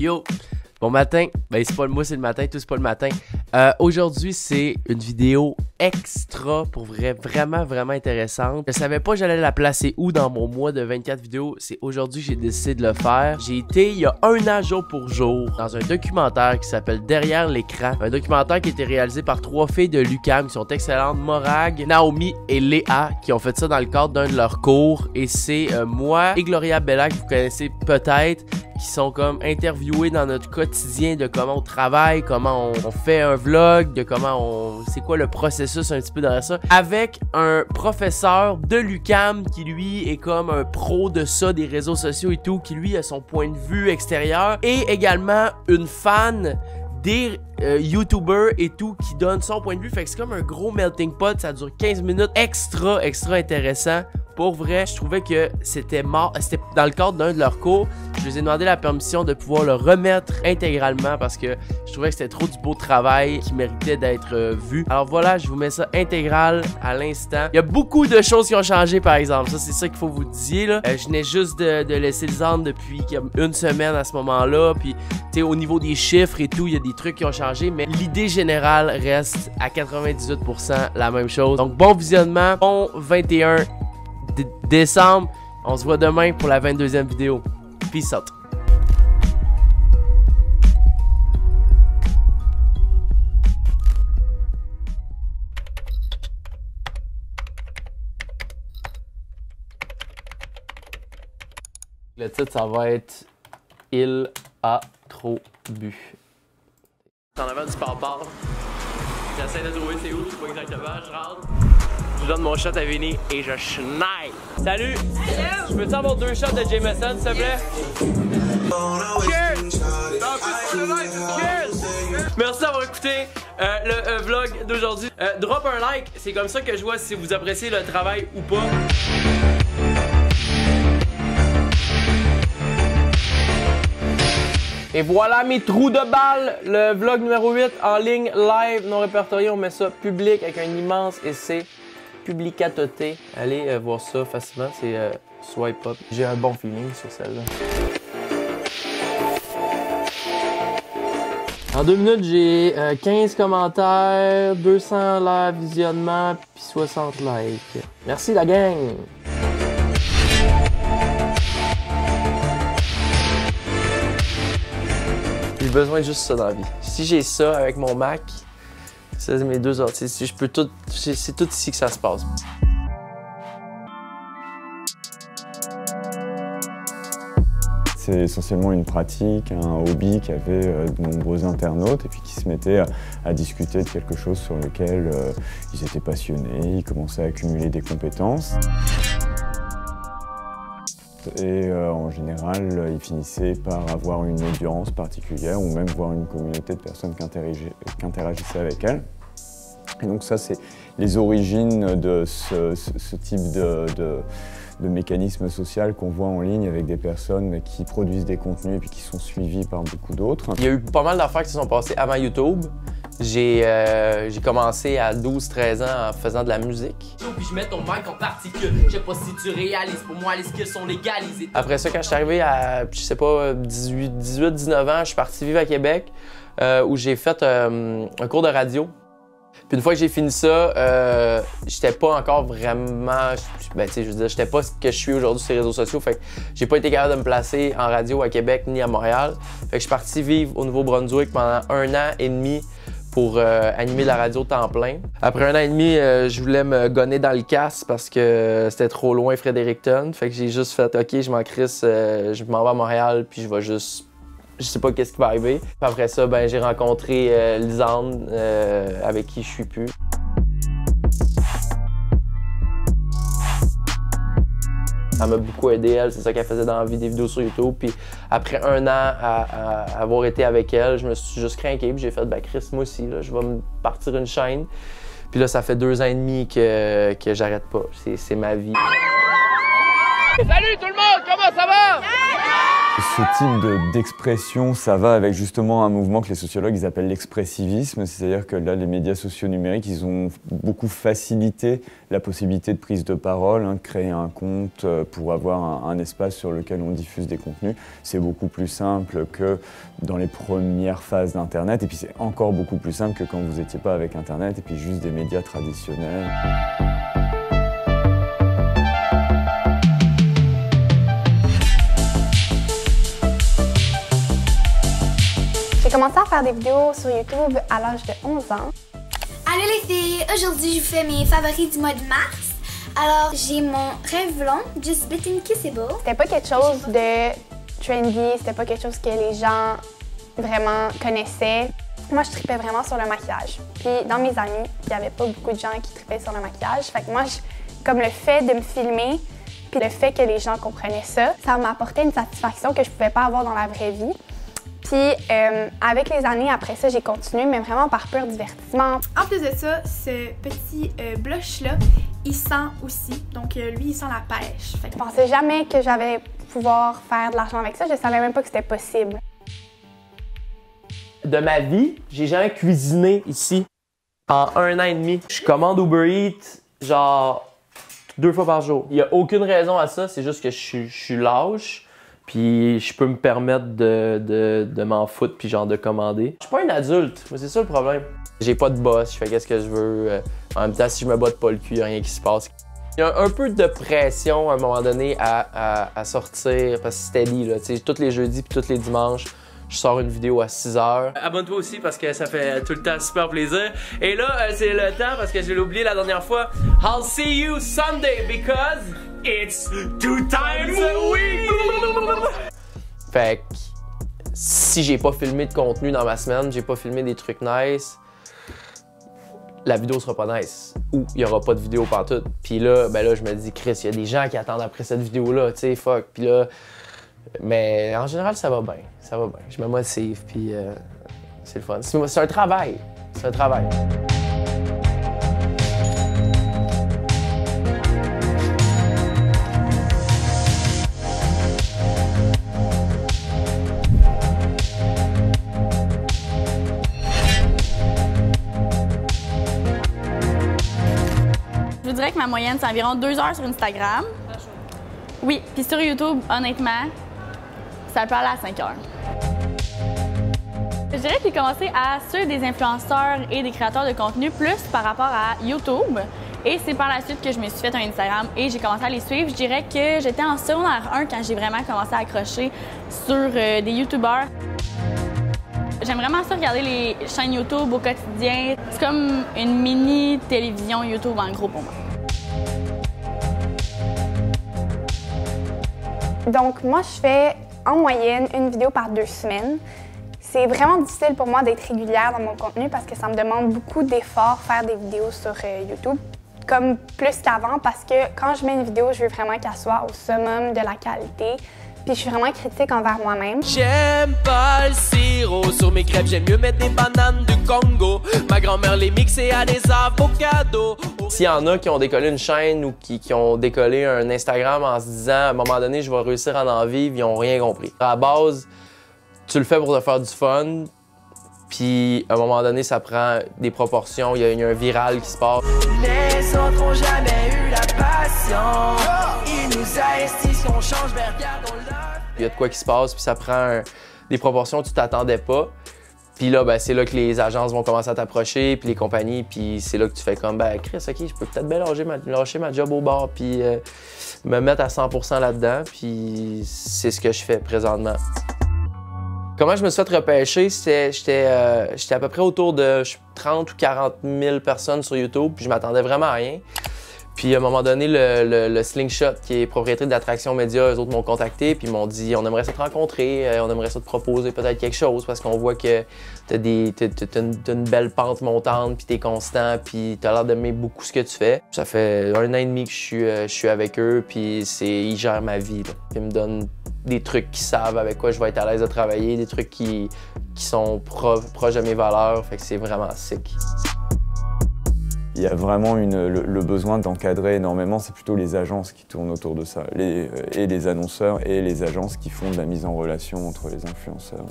Yo! Bon matin, ben c'est pas moi c'est le matin, tout c'est pas le matin. Aujourd'hui c'est une vidéo extra pour vrai, vraiment intéressante. Je savais pas j'allais la placer où dans mon mois de 24 vidéos, c'est aujourd'hui que j'ai décidé de le faire. J'ai été il y a un an jour pour jour dans un documentaire qui s'appelle Derrière l'écran. Un documentaire qui a été réalisé par 3 filles de l'UQAM qui sont excellentes, Morag, Naomi et Léa, qui ont fait ça dans le cadre d'un de leurs cours. Et c'est moi et Gloria Bella que vous connaissez peut-être, qui sont comme interviewés dans notre quotidien de comment on travaille, comment on fait un vlog, de comment on... c'est quoi le processus un petit peu derrière ça, avec un professeur de l'UQAM qui lui est comme un pro de ça, des réseaux sociaux et tout, qui lui a son point de vue extérieur, et également une fan des YouTubers et tout qui donne son point de vue. Fait que c'est comme un gros melting pot, ça dure 15 minutes, extra intéressant. Pour vrai, je trouvais que c'était dans le cadre d'un de leurs cours. Je les ai demandé la permission de pouvoir le remettre intégralement parce que je trouvais que c'était trop du beau travail qui méritait d'être vu. Alors voilà, je vous mets ça intégral à l'instant. Il y a beaucoup de choses qui ont changé par exemple. Ça, c'est ça qu'il faut vous dire là. Je venais juste de laisser le Zand depuis une semaine à ce moment-là. Puis, tu sais, au niveau des chiffres et tout, il y a des trucs qui ont changé. Mais l'idée générale reste à 98% la même chose. Donc, bon visionnement. Bon 21 décembre. On se voit demain pour la 22e vidéo. Peace out. Le titre, ça va être « Il a trop bu ». En avant du pare-pare. J'essaie de trouver c'est où, je sais pas exactement, je rentre. Je donne mon shot à Vinny et je schneide. Salut! Hello. Je peux-tu avoir 2 shots de Jameson, s'il te plaît? Cheers! Cheers! Merci d'avoir écouté le vlog d'aujourd'hui. Drop un like, c'est comme ça que je vois si vous appréciez le travail ou pas. Et voilà mes trous de balle, le vlog numéro 8 en ligne, live, non répertorié. On met ça public avec un immense essai. Publicatoté. Allez voir ça facilement, c'est swipe up. J'ai un bon feeling sur celle-là. En 2 minutes, j'ai 15 commentaires, 200 visionnements, puis 60 likes. Merci la gang! J'ai besoin de juste ça dans la vie. Si j'ai ça avec mon Mac, c'est mes 2 heures. Si je peux tout, c'est tout ici que ça se passe. C'est essentiellement une pratique, un hobby qu'avaient de nombreux internautes et puis qui se mettaient à discuter de quelque chose sur lequel ils étaient passionnés, ils commençaient à accumuler des compétences. Et en général, ils finissaient par avoir une audience particulière ou même voir une communauté de personnes qui interagissaient avec elles. Et donc ça, c'est les origines de ce type de mécanisme social qu'on voit en ligne avec des personnes qui produisent des contenus et puis qui sont suivies par beaucoup d'autres. Il y a eu pas mal d'affaires qui se sont passées avant YouTube. J'ai commencé à 12-13 ans en faisant de la musique. Puis je mets ton mic en particule. Je sais pas si tu réalises, pour moi les skills sont légalisés. Après ça, quand je suis arrivé à, je sais pas, 18-19 ans, je suis parti vivre à Québec où j'ai fait un cours de radio. Puis une fois que j'ai fini ça, j'étais pas encore vraiment, ben tu sais, je veux dire, j'étais pas ce que je suis aujourd'hui sur les réseaux sociaux, fait que j'ai pas été capable de me placer en radio à Québec ni à Montréal. Fait que je suis parti vivre au Nouveau-Brunswick pendant 1 an et demi pour animer de la radio temps plein. Après 1 an et demi, je voulais me gonner dans le casse parce que c'était trop loin Fredericton. Fait que j'ai juste fait, ok, je m'en crisse, je m'en vais à Montréal puis je vais juste... Je sais pas qu'est-ce qui va arriver. Puis après ça, ben, j'ai rencontré Lisande, avec qui je suis plus. Ça m'a beaucoup aidé, elle, c'est ça qu'elle faisait dans la vie, des vidéos sur YouTube. Puis après 1 an à avoir été avec elle, je me suis juste craqué. Puis j'ai fait, ben Chris, moi aussi, là, je vais me partir une chaîne. Puis là, ça fait 2 ans et demi que j'arrête pas. C'est ma vie. Salut tout le monde, comment ça va? Ce type d'expression, ça va avec justement un mouvement que les sociologues ils appellent l'expressivisme, c'est-à-dire que là, les médias sociaux numériques, ils ont beaucoup facilité la possibilité de prise de parole, de créer un compte pour avoir un espace sur lequel on diffuse des contenus. C'est beaucoup plus simple que dans les premières phases d'Internet, et puis c'est encore beaucoup plus simple que quand vous n'étiez pas avec Internet, et puis juste des médias traditionnels. J'ai commencé à faire des vidéos sur YouTube à l'âge de 11 ans. Allô les filles, aujourd'hui je vous fais mes favoris du mois de mars. Alors j'ai mon Revlon Just Bitten Kissable. C'était pas quelque chose de trendy, c'était pas quelque chose que les gens vraiment connaissaient. Moi je tripais vraiment sur le maquillage. Puis dans mes amis, il y avait pas beaucoup de gens qui tripaient sur le maquillage. Fait que moi, comme le fait de me filmer, puis le fait que les gens comprenaient ça, ça m'apportait une satisfaction que je pouvais pas avoir dans la vraie vie. Puis avec les années après ça, j'ai continué, mais vraiment par pur divertissement. En plus de ça, ce petit blush-là, il sent aussi. Donc lui, il sent la pêche. Je pensais jamais que j'allais pouvoir faire de l'argent avec ça. Je savais même pas que c'était possible. De ma vie, j'ai jamais cuisiné ici en 1 an et demi. Je commande Uber Eats genre 2 fois par jour. Il n'y a aucune raison à ça, c'est juste que je suis lâche. Puis je peux me permettre de m'en foutre puis genre de commander. Je suis pas un adulte, c'est ça le problème. J'ai pas de boss, je fais qu'est-ce que je veux. En même temps, si je me botte pas le cul, il n'y a rien qui se passe. Il y a un peu de pression à un moment donné à sortir parce que c'est steady, là. Tu sais, tous les jeudis puis tous les dimanches, je sors une vidéo à 6 h. Abonne-toi aussi parce que ça fait tout le temps super plaisir. Et là, c'est le temps parce que je l'ai oublié la dernière fois. I'll see you Sunday because it's 2 times a week! Fait que si j'ai pas filmé de contenu dans ma semaine, j'ai pas filmé des trucs nice, la vidéo sera pas nice. Ou il y aura pas de vidéo pantoute. Puis là, ben là, je me dis, Chris, il y a des gens qui attendent après cette vidéo-là, tu sais, fuck. Puis là, mais en général, ça va bien. Ça va bien. Je me motive, puis c'est le fun. C'est un travail. C'est un travail. Je vous dirais que ma moyenne, c'est environ 2 heures sur Instagram. Oui, puis sur YouTube, honnêtement, ça peut aller à 5 heures. Je dirais que j'ai commencé à suivre des influenceurs et des créateurs de contenu plus par rapport à YouTube. Et c'est par la suite que je me suis fait un Instagram et j'ai commencé à les suivre. Je dirais que j'étais en secondaire 1 quand j'ai vraiment commencé à accrocher sur des YouTubeurs. J'aime vraiment ça regarder les chaînes YouTube au quotidien. C'est comme une mini télévision YouTube en gros pour moi. Donc moi, je fais en moyenne une vidéo par 2 semaines. C'est vraiment difficile pour moi d'être régulière dans mon contenu parce que ça me demande beaucoup d'efforts faire des vidéos sur YouTube, comme plus qu'avant parce que quand je mets une vidéo, je veux vraiment qu'elle soit au summum de la qualité. Puis je suis vraiment critique envers moi-même. J'aime pas le sirop sur mes crêpes, j'aime mieux mettre des bananes du Congo. Ma grand-mère les mixait à des avocados. S'il y en a qui ont décollé une chaîne ou qui ont décollé un Instagram en se disant à un moment donné je vais réussir à en vivre, ils n'ont rien compris. À la base, tu le fais pour te faire du fun, puis à un moment donné ça prend des proportions, il y a un viral qui se passe. Les autres ont jamais eu la passion. Ils nous investissent, qu'on change, mais regardons-le. Il y a de quoi qui se passe, puis ça prend des proportions que tu t'attendais pas. Puis là, ben, c'est là que les agences vont commencer à t'approcher, puis les compagnies, puis c'est là que tu fais comme, ben Chris, OK, je peux peut-être bien lâcher ma job au bar, puis me mettre à 100% là-dedans, puis c'est ce que je fais présentement. Comment je me suis fait repêcher, j'étais à peu près autour de 30 ou 40 000 personnes sur YouTube, puis je m'attendais vraiment à rien. Puis à un moment donné, le Slingshot, qui est propriétaire d'Attraction Média, eux autres m'ont contacté, puis ils m'ont dit on aimerait ça te rencontrer, on aimerait ça te proposer peut-être quelque chose, parce qu'on voit que t'as une belle pente montante, puis t'es constant, puis t'as l'air d'aimer beaucoup ce que tu fais. Ça fait 1 an et demi que je suis avec eux, puis ils gèrent ma vie, là. Ils me donnent des trucs qu'ils savent avec quoi je vais être à l'aise de travailler, des trucs qui sont proches de mes valeurs, fait que c'est vraiment sick. Il Il y a vraiment le besoin d'encadrer énormément, c'est plutôt les agences qui tournent autour de ça, et les annonceurs et les agences qui font de la mise en relation entre les influenceurs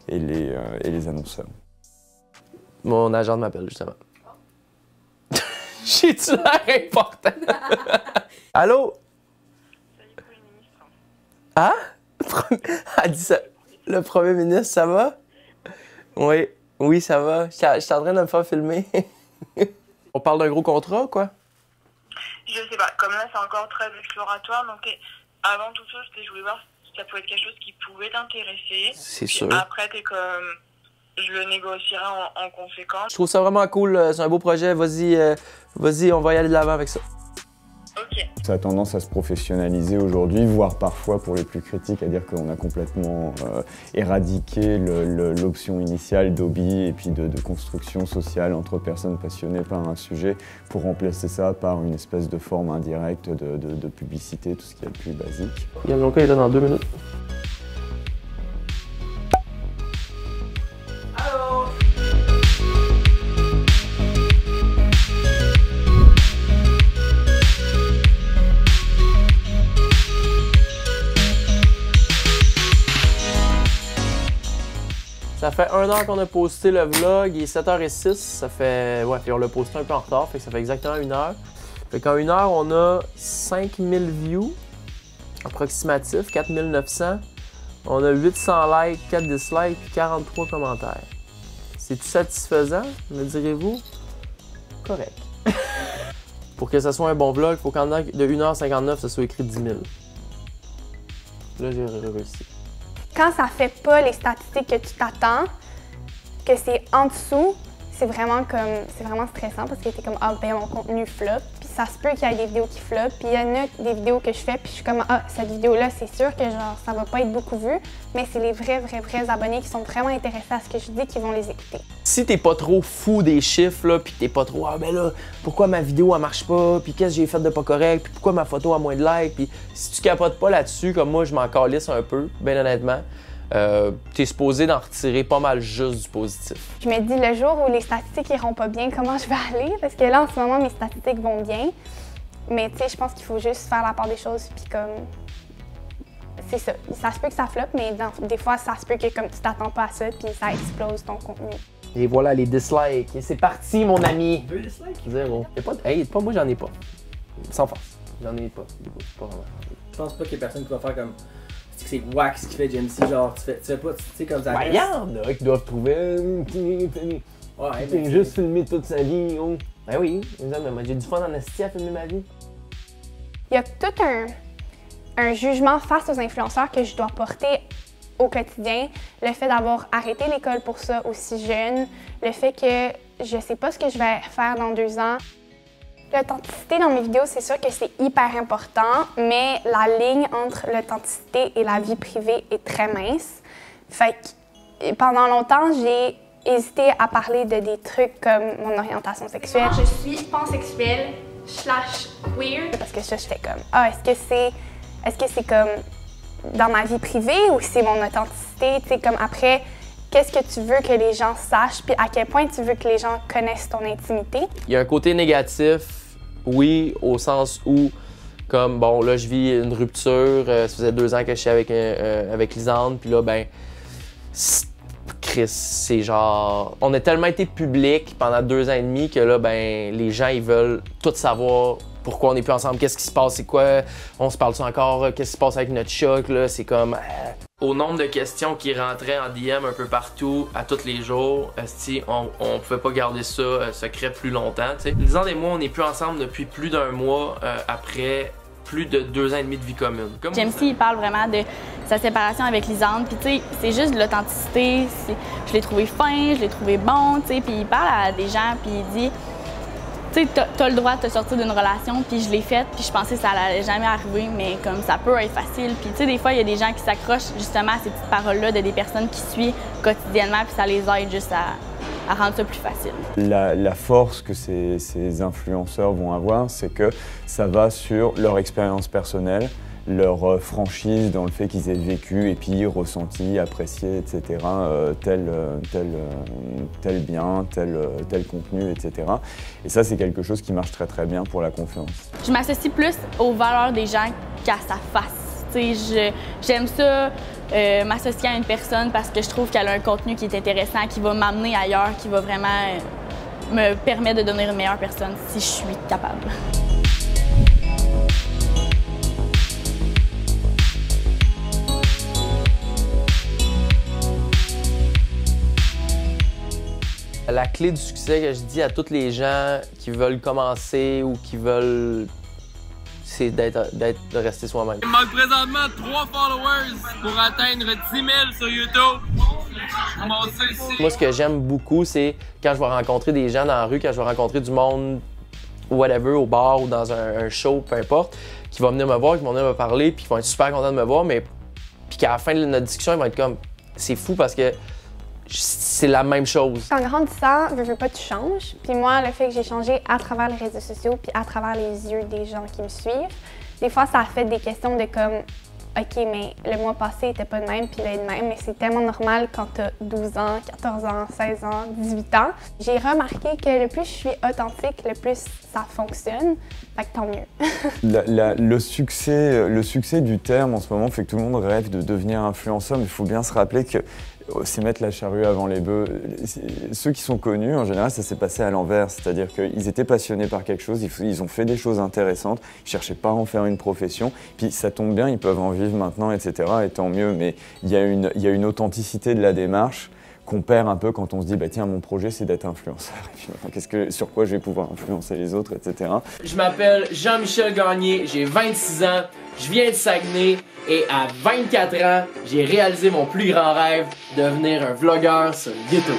et les annonceurs. Mon agent m'appelle justement. J'ai-tu l'air important? Allô? Ah? Elle dit ça. Le premier ministre, ça va? Oui, oui, ça va. Je suis en train de me faire filmer. On parle d'un gros contrat, quoi? Je sais pas, comme là c'est encore très exploratoire, donc avant toute chose, je voulais voir si ça pouvait être quelque chose qui pouvait t'intéresser. C'est Puis sûr. après, t'es comme, je le négocierai en conséquence. Je trouve ça vraiment cool, c'est un beau projet. Vas-y, vas-y, on va y aller de l'avant avec ça. Ok. Ça a tendance à se professionnaliser aujourd'hui, voire parfois pour les plus critiques, à dire qu'on a complètement éradiqué l'option initiale d'hobby et puis de construction sociale entre personnes passionnées par un sujet pour remplacer ça par une espèce de forme indirecte de publicité, tout ce qui est le plus basique. Yann Lonka est là dans 2 minutes. Ça fait 1 heure qu'on a posté le vlog, il est 7h06, ça fait... Ouais, puis on l'a posté un peu en retard, fait que ça fait exactement 1 heure. Fait qu'en 1 heure, on a 5000 views, approximatif, 4900. On a 800 likes, 4 dislikes, puis 43 commentaires. C'est-tu satisfaisant, me direz-vous? Correct. Pour que ça soit un bon vlog, il faut qu'en de 1h59, ça soit écrit 10 000. Là, j'ai réussi. Quand ça fait pas les statistiques que tu t'attends, que c'est en dessous, c'est vraiment stressant parce que t'es comme ah ben mon contenu flop, puis ça se peut qu'il y ait des vidéos qui flop, puis il y en a des vidéos que je fais puis je suis comme ah cette vidéo là c'est sûr que genre ça va pas être beaucoup vu, mais c'est les vrais abonnés qui sont vraiment intéressés à ce que je dis qui vont les écouter. Si t'es pas trop fou des chiffres là, puis t'es pas trop ah ben là pourquoi ma vidéo elle marche pas, puis qu'est-ce que j'ai fait de pas correct, puis pourquoi ma photo a moins de likes, puis si tu capotes pas là-dessus comme moi je m'en calisse un peu, bien honnêtement. T'es supposé d'en retirer pas mal juste du positif. Je me dis le jour où les statistiques iront pas bien, comment je vais aller? Parce que là, en ce moment, mes statistiques vont bien. Mais tu sais, je pense qu'il faut juste faire la part des choses, puis comme... C'est ça. Ça se peut que ça floppe, mais des fois, ça se peut que comme tu t'attends pas à ça, puis ça explose ton contenu. Et voilà les dislikes. Et c'est parti, mon ami! 2 dislikes? 0. Hey, pas moi, j'en ai pas. Sans force. J'en ai pas. Pas vraiment. Je pense pas qu'il y ait personne qui va faire comme... C'est wax qui fait Jamesy, genre tu fais pas, tu sais comme ça. Ben, y en a qui doivent trouver. Ouais, mais juste filmé toute sa vie, oh. Ben oui, j'ai du fun en esti à filmer ma vie. Il y a tout un jugement face aux influenceurs que je dois porter au quotidien. Le fait d'avoir arrêté l'école pour ça aussi jeune, le fait que je sais pas ce que je vais faire dans 2 ans. L'authenticité dans mes vidéos, c'est sûr que c'est hyper important, mais la ligne entre l'authenticité et la vie privée est très mince. Fait que pendant longtemps, j'ai hésité à parler de des trucs comme mon orientation sexuelle. Je suis pansexuelle / queer. Parce que ça, j'étais comme, ah, est-ce que c'est comme dans ma vie privée ou c'est mon authenticité? Tu sais, comme après, qu'est-ce que tu veux que les gens sachent, puis à quel point tu veux que les gens connaissent ton intimité? Il y a un côté négatif, oui, au sens où, comme, bon, là, je vis une rupture, ça faisait 2 ans que je suis avec Lisande, puis là, ben, Chris, c'est genre... On a tellement été public pendant 2 ans et demi que là, ben, les gens, ils veulent tout savoir pourquoi on n'est plus ensemble, qu'est-ce qui se passe, c'est quoi, on se parle-tu encore, qu'est-ce qui se passe avec notre choc, là, c'est comme... Au nombre de questions qui rentraient en DM un peu partout, à tous les jours, on pouvait pas garder ça secret plus longtemps, tu sais. Lisande et moi, on n'est plus ensemble depuis plus d'1 mois après plus de 2 ans et demi de vie commune. Jamesy, il parle vraiment de sa séparation avec Lisande, puis tu sais, c'est juste de l'authenticité, je l'ai trouvé fin, je l'ai trouvé bon, tu sais, puis il parle à des gens, puis il dit... Tu sais, t'as le droit de te sortir d'une relation, puis je l'ai faite, puis je pensais que ça allait jamais arriver, mais comme ça peut être facile. Puis tu sais, des fois, il y a des gens qui s'accrochent justement à ces petites paroles-là de des personnes qui suivent quotidiennement, puis ça les aide juste à rendre ça plus facile. La force que ces influenceurs vont avoir, c'est que ça va sur leur expérience personnelle, leur franchise dans le fait qu'ils aient vécu et puis ressenti, apprécié, etc. Tel bien, tel contenu, etc. Et ça, c'est quelque chose qui marche très très bien pour la confiance. Je m'associe plus aux valeurs des gens qu'à sa face. J'aime ça, m'associer à une personne parce que je trouve qu'elle a un contenu qui est intéressant, qui va m'amener ailleurs, qui va vraiment me permettre de devenir une meilleure personne si je suis capable. La clé du succès que je dis à tous les gens qui veulent commencer ou qui veulent, c'est de rester soi-même. Il manque présentement 3 followers pour atteindre 10 000 sur YouTube. Moi, ce que j'aime beaucoup, c'est quand je vais rencontrer des gens dans la rue, quand je vais rencontrer du monde, whatever, au bar ou dans un show, peu importe, qui va venir me voir, qui vont venir me parler, puis qui vont être super contents de me voir, mais puis qu'à la fin de notre discussion, ils vont être comme, c'est fou parce que c'est la même chose. En grandissant, veux pas, tu changes. Puis moi, le fait que j'ai changé à travers les réseaux sociaux puis à travers les yeux des gens qui me suivent, des fois, ça a fait des questions de comme, OK, mais le mois passé était pas de même, puis là, il est de même, mais c'est tellement normal quand t'as 12 ans, 14 ans, 16 ans, 18 ans. J'ai remarqué que le plus je suis authentique, le plus ça fonctionne. Fait que tant mieux. Le succès du terme en ce moment fait que tout le monde rêve de devenir influenceur, mais il faut bien se rappeler que c'est mettre la charrue avant les bœufs. Ceux qui sont connus, en général, ça s'est passé à l'envers. C'est-à-dire qu'ils étaient passionnés par quelque chose, ils ont fait des choses intéressantes, ils ne cherchaient pas à en faire une profession. Puis ça tombe bien, ils peuvent en vivre maintenant, etc. Et tant mieux. Mais il y a une authenticité de la démarche qu'on perd un peu quand on se dit bah tiens, mon projet c'est d'être influenceur. Et puis, sur quoi je vais pouvoir influencer les autres, etc. Je m'appelle Jean-Michel Gagné, j'ai 26 ans, je viens de Saguenay et à 24 ans, j'ai réalisé mon plus grand rêve, devenir un vlogueur sur YouTube.